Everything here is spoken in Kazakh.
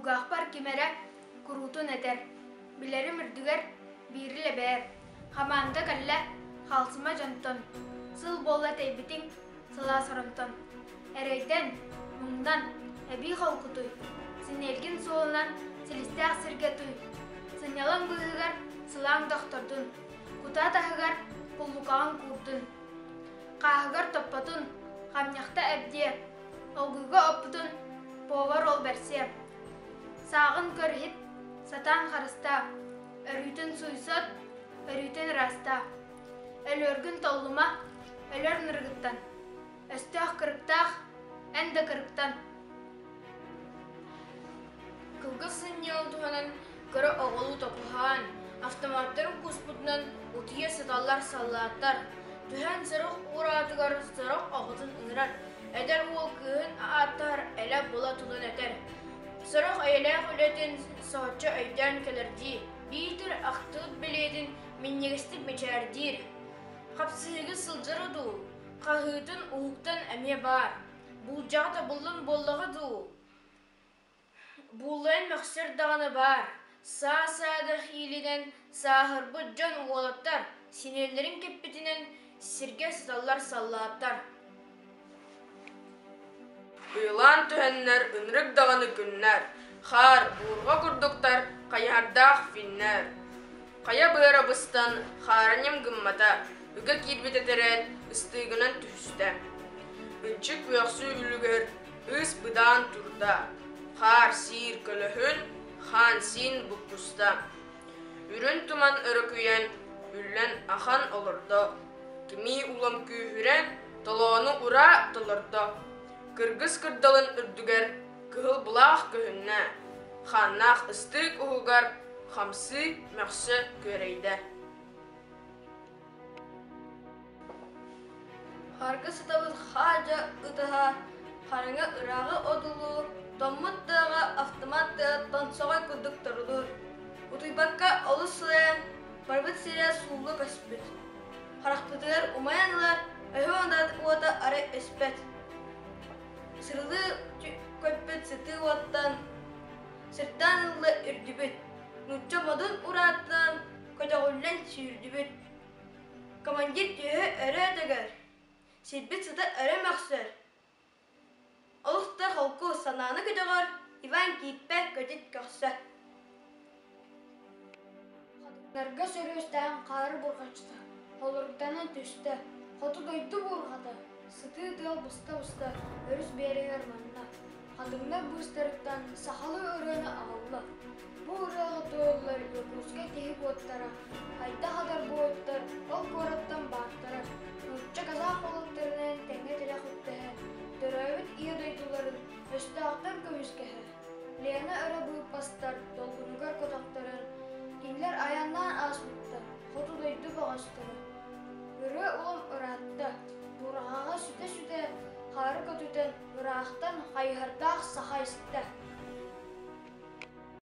Угақпар кемері күрутун әтер. Білері мүрдігер бейрілі бәр. Хаманды кәлі халсыма жантон. Сыл болла тәйбітің сыла сұрымтон. Әрейден, мұңдан әбей қалқытуй. Сінелгін соғынан сілісті ақсырге туй. Сынялан бұғығар сылаң доқтырдun. Құта тағығар құллықағын күрдun. Қағығар топпатun қамняқта әбде. Олғыға оппытun повар ол бәрсе. Сағын көрхет сатан қарыста. Өрүтін суйсот, өрүтін раста. Өлөргін толлыма, өлөр нырғыттан. Өстіғ кырықтақ, әнді кырықтан. Кылгысын елдуғанын көрі оғылу топыған. Автоматтарын күспүтінен ұтия саталар саллаттар. Түхән сырық ұратығар сырық оғытын ұңырар. Әдер ол күйін аттар әлі бола тұлын әтер. Сырық әйләқ өлетін сағатчы өйден келерді. Бейтір ақтығыт білетін меннегістік мечәрдер. Қапсығы сылжыры ду. Қағытын ұғықтан әме бар. Бұл жағда бұлын болығы ду. Бұлын мәқсір дағаны бар. Са-сады хилінен сағырбы жан оғалаттар. Сенелерін кеппетінен сірге сыталар саллаттар. Ыйлан түхәннәр үнрік дағаны күннәр. Қар, бұлға күрдіктар, қайардақ финнәр. Қая бұйра бұстан, қаранем гыммата, үгі кербет әтерен, ұстығынан түхісті. Үнчік өқсі үлігер, үс бұдан тұрда. Қар сир көліхін, хан син бұққыста. Үрін тұман үрі күйен, үллән ахан олырды. Кеми улам күйірен, толуаны ұра тұлырды. Кыргыз кырдалын үрдігер, кығыл бұлақ көхінне. Ханнақ ұстық ұғығар, қамсы мәқсі көрейді. Харгы сытабыз қажа ұтыға, қарыңа ұрағы одылу, томмыттыға автоматты тонсоға күрдік тұрылыр. Ұтыйбаққа олы сылайын, барбыт сирия сулы көспіт. Қарақпытығар ұмаянылар, әйі ондады ұвата ары өспет. Сырлы көппет сыты оттан, сырттан ұлы үрдібет. Нұтча модын ұраттан, көтағыллен сүйірдібет. Командир түйі әрі әтігер, сетбет сыты әрі мәқсір. Олықта қалқу сананы көтіғар, Иван кейіппе көтет көқсі. Қадықтарға сөрөстән қары бұрғачты. Олырықтанын түсті. Қоты дойды бұрғады. Сыты дыл бұста-бұста өріс берігер манна. Қадыңдар бұстарықтан сақалы өрені ағылы. Бұл ұрағы тоғылар өкруске тейіп оттара. Айда қадар бұл оттар ол қораттан бақтара. Нұтча қазақ олықтарынан тәңе тілек өттігі. Дөрәуіт ие дойдыларын өсті ақтар көміскеге. Лені өрі бұйып бастар долғынығар көтақтарын. Кенлер аяннан асмытты. Қоты дойды бағастыры. Өрі ұлым ұратты. Бурағаға сүте-сүте қары көтітен ұрақтан қайғырдақ сақайсытты.